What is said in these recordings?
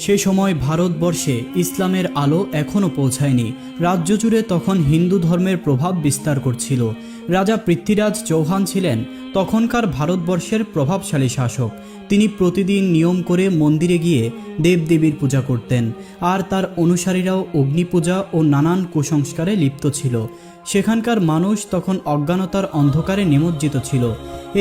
সে সময় ভারতবর্ষে ইসলামের আলো এখনও পৌঁছায়নি। রাজ্য জুড়ে তখন হিন্দু ধর্মের প্রভাব বিস্তার করছিল। রাজা পৃথ্বীরাজ চৌহান ছিলেন তখনকার ভারতবর্ষের প্রভাবশালী শাসক। তিনি প্রতিদিন নিয়ম করে মন্দিরে গিয়ে দেবদেবীর পূজা করতেন, আর তার অনুসারীরাও অগ্নিপূজা ও নানান কুসংস্কারে লিপ্ত ছিল। সেখানকার মানুষ তখন অজ্ঞানতার অন্ধকারে নিমজ্জিত ছিল।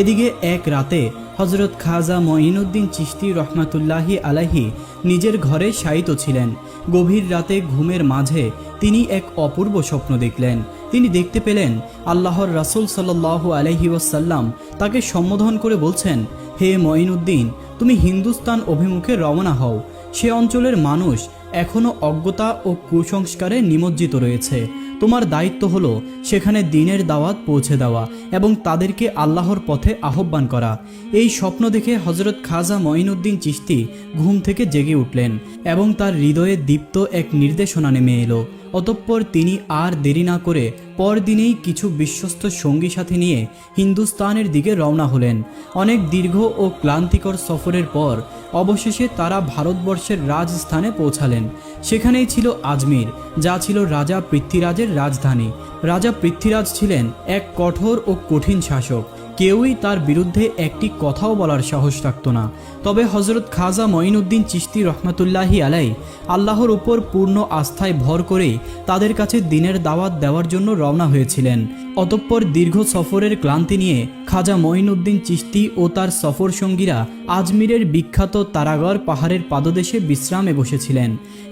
এদিকে এক রাতে হজরত খাজা মঈনুদ্দিন চিশতি রহমাতুল্লাহি আলাইহি নিজের ঘরে শায়িত ছিলেন। গভীর রাতে ঘুমের মাঝে তিনি এক অপূর্ব স্বপ্ন দেখলেন। তিনি দেখতে পেলেন আল্লাহর রাসূল সাল্লাল্লাহু আলাইহি ওয়াসাল্লাম তাকে সম্বোধন করে বলছেন, হে মঈনুদ্দিন, তুমি হিন্দুস্তান অভিমুখে রওনা হও। সে অঞ্চলের মানুষ এখনও অজ্ঞতা ও কুসংস্কারে নিমজ্জিত রয়েছে। তোমার দায়িত্ব হলো সেখানে দ্বীনের দাওয়াত পৌঁছে দেওয়া এবং তাদেরকে আল্লাহর পথে আহ্বান করা। এই স্বপ্ন দেখে হজরত খাজা মঈনুদ্দিন চিশতি ঘুম থেকে জেগে উঠলেন এবং তার হৃদয়ে দীপ্ত এক নির্দেশনা নেমে এলো। অতঃপর তিনি আর দেরি না করে পরদিনেই কিছু বিশ্বস্ত সঙ্গী সাথী নিয়ে হিন্দুস্তানের দিকে রওনা হলেন। অনেক দীর্ঘ ও ক্লান্তিকর সফরের পর অবশেষে তারা ভারতবর্ষের রাজস্থানে পৌঁছালেন। সেখানেই ছিল আজমির, যা ছিল রাজা পৃথ্বীরাজের রাজধানী। রাজা পৃথ্বীরাজ ছিলেন এক কঠোর ও কঠিন শাসক। কেউই তার বিরুদ্ধে একটি কথাও বলার সাহস রাখত না। তবে হজরত খাজা মঈনুদ্দিন চিশতি রহমাতুল্লাহি আলাই আল্লাহর উপর পূর্ণ আস্থায় ভর করেই তাদের কাছে দ্বীনের দাওয়াত দেওয়ার জন্য রওনা হয়েছিলেন। অতঃপর দীর্ঘ সফরের ক্লান্তি নিয়ে খাজা মঈনুদ্দিন চিশতি ও তার সফর সঙ্গীরা আজমিরের বিখ্যাত তারাগড় পাহাড়ের পাদদেশে বিশ্রামে বসেছিলেন।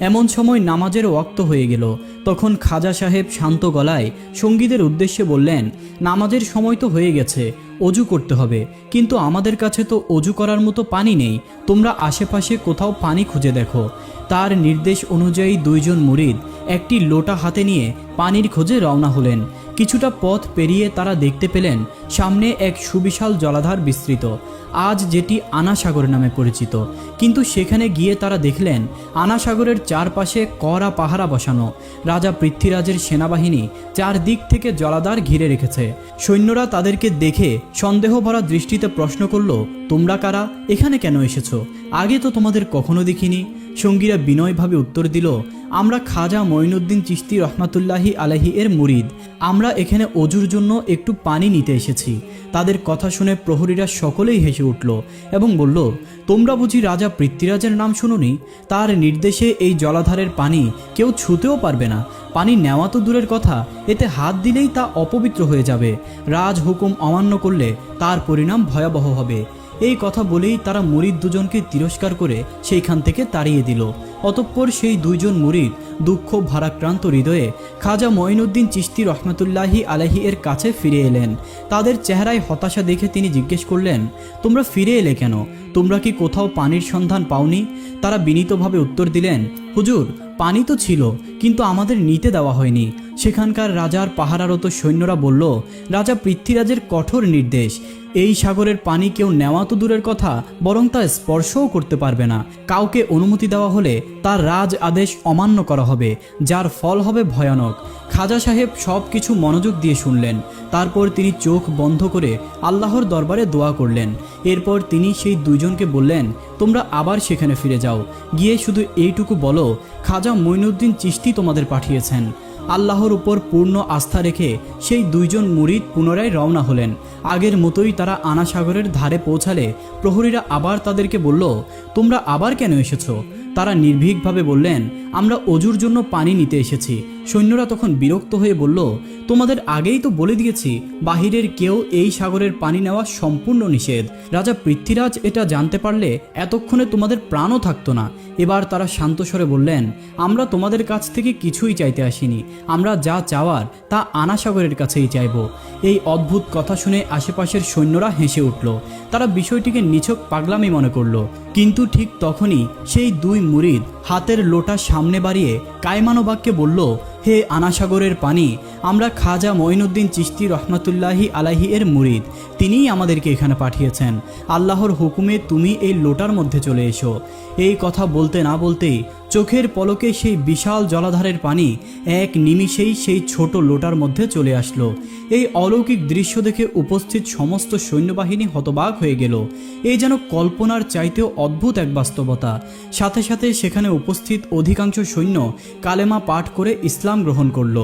এমন সময় নামাজের ওয়াক্ত হয়ে গেল। তখন খাজা সাহেব শান্ত গলায় সঙ্গীদের উদ্দেশ্যে বললেন, নামাজের সময় তো হয়ে গেছে, অজু করতে হবে, কিন্তু আমাদের কাছে তো অজু করার মতো পানি নেই। তোমরা আশেপাশে কোথাও পানি খুঁজে দেখো। তার নির্দেশ অনুযায়ী দুইজন মুরিদ একটি লোটা হাতে নিয়ে পানির খোঁজে রওনা হলেন। কিছুটা পথ পেরিয়ে তারা দেখতে পেলেন সামনে এক সুবিশাল জলাধার বিস্তৃত, আজ যেটি আনা সাগর নামে পরিচিত। কিন্তু সেখানে গিয়ে তারা দেখলেন আনা সাগরের চারপাশে কড়া পাহারা বসানো। রাজা পৃথ্বীরাজের সেনাবাহিনী চারদিক থেকে জলাধার ঘিরে রেখেছে। সৈন্যরা তাদেরকে দেখে সন্দেহ ভরা দৃষ্টিতে প্রশ্ন করল, তোমরা কারা? এখানে কেন এসেছো? আগে তো তোমাদের কখনো দেখিনি। সঙ্গীরা বিনয়ভাবে উত্তর দিল, আমরা খাজা মঈনুদ্দিন চিশতি রহমাতুল্লাহি আলাইহি এর মুরিদ। আমরা এখানে অজুর জন্য একটু পানি নিতে এসেছি। তাদের কথা শুনে প্রহরীরা সকলেই হেসে উঠল এবং বলল, তোমরা বুঝি রাজা পৃথ্বীরাজের নাম শুনোনি? তার নির্দেশে এই জলাধারের পানি কেউ ছুঁতেও পারবে না। পানি নেওয়া তো দূরের কথা, এতে হাত দিলেই তা অপবিত্র হয়ে যাবে। রাজ হুকুম অমান্য করলে তার পরিণাম ভয়াবহ হবে। এই কথা বলেই তারা মুরিদ দুজনকে তিরস্কার করে সেইখান থেকে তাড়িয়ে দিল। অতঃপর সেই দুইজন মুরিদ দুঃখ ভারাক্রান্ত হৃদয়ে খাজা মঈনুদ্দিন চিশতি রহমাতুল্লাহি আলাইহি এর কাছে ফিরে এলেন। তাদের চেহারায় হতাশা দেখে তিনি জিজ্ঞেস করলেন, তোমরা ফিরে এলে কেন? তোমরা কি কোথাও পানির সন্ধান পাওনি? তারা বিনীতভাবে উত্তর দিলেন, হুজুর, পানি তো ছিল, কিন্তু আমাদের নিতে দেওয়া হয়নি। সেখানকার রাজার পাহারারত সৈন্যরা বলল, রাজা পৃথ্বীরাজের কঠোর নির্দেশ, এই সাগরের পানি কেউ নেওয়া তো দূরের কথা, বরং তা স্পর্শও করতে পারবে না। কাউকে অনুমতি দেওয়া হলে তার রাজ আদেশ অমান্য করা হবে, যার ফল হবে ভয়ানক। খাজা সাহেব সব কিছু মনোযোগ দিয়ে শুনলেন। তারপর তিনি চোখ বন্ধ করে আল্লাহর দরবারে দোয়া করলেন। এরপর তিনি সেই দুইজনকে বললেন, তোমরা আবার সেখানে ফিরে যাও, গিয়ে শুধু এইটুকু বলো, খাজা মঈনুদ্দিন চিশতি তোমাদের পাঠিয়েছেন। আল্লাহর উপর পূর্ণ আস্থা রেখে সেই দুইজন মুরিদ পুনরায় রওনা হলেন। আগের মতোই তারা আনা সাগরের ধারে পৌঁছালে প্রহরীরা আবার তাদেরকে বলল, তোমরা আবার কেন এসেছো? তারা নির্ভীকভাবে বললেন, আমরা অজুর জন্য পানি নিতে এসেছি। সৈন্যরা তখন বিরক্ত হয়ে বলল, তোমাদের আগেই তো বলে দিয়েছি বাহিরের কেউ এই সাগরের পানি নেওয়া সম্পূর্ণ নিষেধ। রাজা পৃথ্বীরাজ এটা জানতে পারলে এতক্ষণে তোমাদের প্রাণও থাকতো না। এবার তারা শান্ত স্বরে বললেন, আমরা তোমাদের কাছ থেকে কিছুই চাইতে আসিনি, আমরা যা চাওয়ার তা আনা সাগরের কাছেই চাইব। এই অদ্ভুত কথা শুনে আশেপাশের সৈন্যরা হেসে উঠল। তারা বিষয়টিকে নিছক পাগলামি মনে করল। কিন্তু ঠিক তখনই সেই দুই মুরিদ হাতের লোটা সামনে বাড়িয়ে কায়মানো বাক্যে বলল, হে আনা সাগরের পানি, আমরা খাজা মঈনুদ্দিন চিশতি রহমাতুল্লাহি আলাইহি এর মুরিদ। তিনিই আমাদেরকে এখানে পাঠিয়েছেন। আল্লাহর হুকুমে তুমি এই লোটার মধ্যে চলে এসো। এই কথা বলতে না বলতেই চোখের পলকে সেই বিশাল জলাধারের পানি এক নিমিষেই সেই ছোট লোটার মধ্যে চলে আসলো। এই অলৌকিক দৃশ্য দেখে উপস্থিত সমস্ত সৈন্যবাহিনী হতবাক হয়ে গেল। এই যেন কল্পনার চাইতেও অদ্ভুত এক বাস্তবতা। সাথে সাথে সেখানে উপস্থিত অধিকাংশ সৈন্য কালেমা পাঠ করে ইসলাম গ্রহণ করল।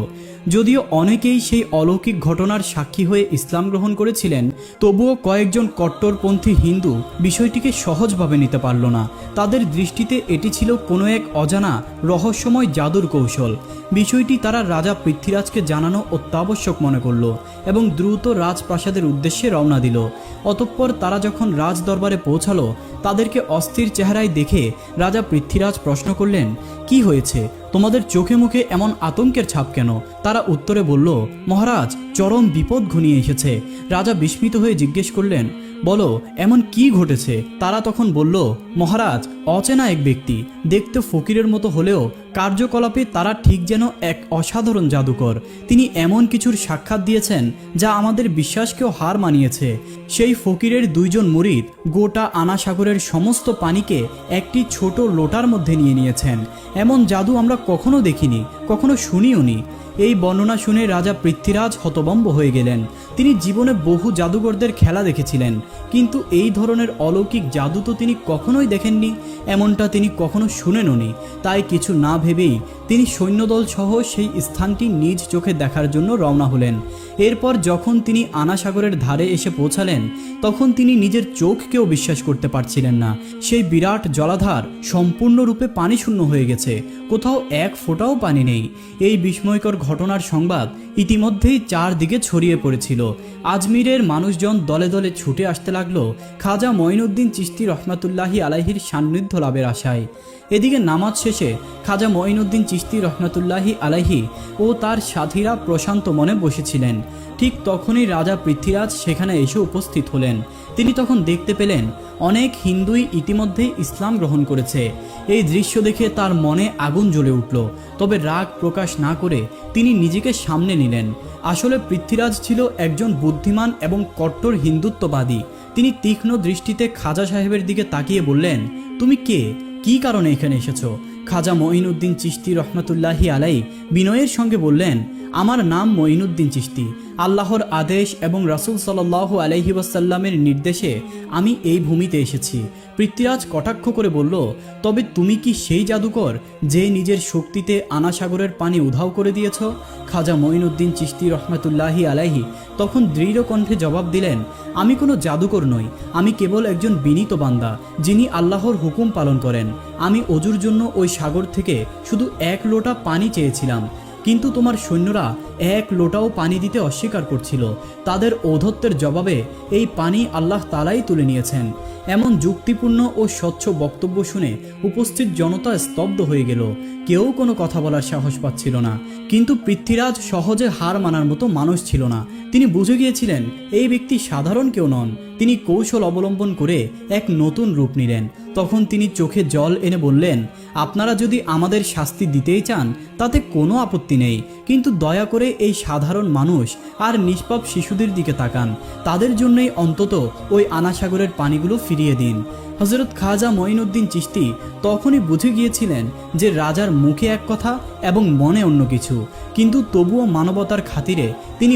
যদিও অনেকেই সেই অলৌকিক ঘটনার সাক্ষী হয়ে ইসলাম গ্রহণ করেছিলেন, তবুও কয়েকজন কট্টরপন্থী হিন্দু বিষয়টিকে সহজভাবে নিতে পারল না। তাদের দৃষ্টিতে এটি ছিল কোনো এক অজানা রহস্যময় জাদুর কৌশল। বিষয়টি তারা রাজা পৃথ্বীরাজকে জানানো অত্যাবশ্যক মনে করল এবং দ্রুত রাজপ্রাসাদের উদ্দেশ্যে রওনা দিল। অতঃপর তারা যখন রাজ দরবারে পৌঁছালো, তাদেরকে অস্থির চেহারায় দেখে রাজা পৃথ্বীরাজ প্রশ্ন করলেন, কি হয়েছে? তোমাদের চোখে মুখে এমন আতঙ্কের ছাপ কেন? তারা উত্তরে বলল, মহারাজ, চরম বিপদ ঘনিয়ে এসেছে। রাজা বিস্মিত হয়ে জিজ্ঞেস করলেন, বলো এমন কি ঘটেছে? তারা তখন বলল, মহারাজ, অচেনা এক ব্যক্তি, দেখতে ফকিরের মতো হলেও কার্যকলাপে তারা ঠিক যেন এক অসাধারণ জাদুকর। তিনি এমন কিছুর সাক্ষাৎ দিয়েছেন যা আমাদের বিশ্বাসকেও হার মানিয়েছে। সেই ফকিরের দুইজন মুরিদ গোটা আনা সাগরের সমস্ত পানিকে একটি ছোট লোটার মধ্যে নিয়ে নিয়েছেন। এমন জাদু আমরা কখনো দেখিনি, কখনো শুনিওনি। এই বর্ণনা শুনে রাজা পৃথ্বীরাজ হতভম্ব হয়ে গেলেন। তিনি জীবনে বহু জাদুঘরদের খেলা দেখেছিলেন, কিন্তু এই ধরনের অলৌকিক জাদু তো তিনি কখনোই দেখেননি, এমনটা তিনি কখনো শুনেননি। তাই কিছু না ভেবেই তিনি সৈন্যদল সহ সেই স্থানটি নিজ চোখে দেখার জন্য রওনা হলেন। এরপর যখন তিনি আনা সাগরের ধারে এসে পৌঁছালেন, তখন তিনি নিজের চোখকেও বিশ্বাস করতে পারছিলেন না। সেই বিরাট জলাধার সম্পূর্ণরূপে পানিশূন্য হয়ে গেছে, কোথাও এক ফোঁটাও পানি নেই। এই বিস্ময়কর ঘটনার সংবাদ ইতিমধ্যেই চারদিকে ছড়িয়ে পড়েছিল। আজমিরের মানুষজন দলে দলে ছুটে আসতে লাগলো খাজা মঈনুদ্দিন চিশতি রহমাতুল্লাহি আলাইহির সান্নিধ্য লাভের আশায়। এদিকে নামাজ শেষে খাজা মঈনুদ্দিন চিশতি রহমাতুল্লাহি আলাইহি ও তার সাথীরা প্রশান্ত মনে বসেছিলেন। ঠিক তখনই রাজা পৃথ্বীরাজ সেখানে এসে উপস্থিত হলেন। তিনি তখন দেখতে পেলেন অনেক হিন্দুই ইতিমধ্যেই ইসলাম গ্রহণ করেছে। এই দৃশ্য দেখে তার মনে আগুন জ্বলে উঠল, তবে রাগ প্রকাশ না করে তিনি নিজেকে সামনে নিলেন। আসলে পৃথ্বীরাজ ছিল একজন বুদ্ধিমান এবং কট্টর হিন্দুত্ববাদী। তিনি তীক্ষ্ণ দৃষ্টিতে খাজা সাহেবের দিকে তাকিয়ে বললেন, তুমি কে? কি কারণে এখানে এসেছো? খাজা মঈনুদ্দিন চিশতি রহমাতুল্লাহি আলাই বিনয়ের সঙ্গে বললেন, আমার নাম মঈনুদ্দিন চিশতি। আল্লাহর আদেশ এবং রাসূল সাল্লাল্লাহু আলাইহি ওয়াসাল্লামের নির্দেশে আমি এই ভূমিতে এসেছি। পৃথ্বীরাজ কটাক্ষ করে বলল, তবে তুমি কি সেই জাদুকর যে নিজের শক্তিতে আনা সাগরের পানি উধাও করে দিয়েছ? খাজা মঈনুদ্দিন চিশতি রহমাতুল্লাহি আলাইহি তখন দৃঢ় কণ্ঠে জবাব দিলেন, আমি কোনো জাদুকর নই, আমি কেবল একজন বিনীত বান্দা যিনি আল্লাহর হুকুম পালন করেন। আমি অজুর জন্য ওই সাগর থেকে শুধু এক লোটা পানি চেয়েছিলাম, কিন্তু তোমার সৈন্যরা এক লোটাও পানি দিতে অস্বীকার করছিল। তাদের ঔদ্ধত্যের জবাবে এই পানি আল্লাহ তাআলাই তুলে নিয়েছেন। এমন যুক্তিপূর্ণ ও স্বচ্ছ বক্তব্য শুনে উপস্থিত জনতা স্তব্ধ হয়ে গেল। কেউ কোনো কথা বলার সাহস পাচ্ছিল না। কিন্তু পৃথ্বীরাজ সহজে হার মানার মতো মানুষ ছিল না। তিনি বুঝে গিয়েছিলেন এই ব্যক্তি সাধারণ কেউ নন। তিনি কৌশল অবলম্বন করে এক নতুন রূপ নিলেন। তখন তিনি চোখে জল এনে বললেন, আপনারা যদি আমাদের শাস্তি দিতেই চান তাতে কোনো আপত্তি নেই, কিন্তু দয়া করে এই সাধারণ মানুষ আর নিষ্পাপ শিশুদের দিকে তাকান। তাদের জন্যই অন্তত ওই আনা সাগরের পানিগুলো ফিরিয়ে দিন। হযরত খাজা মঈনুদ্দিন চিশতি তখনই বুঝে গিয়েছিলেন যে রাজার মুখে এক কথা এবং মনে অন্য কিছু, কিন্তু তবুও মানবতার খাতিরে তিনি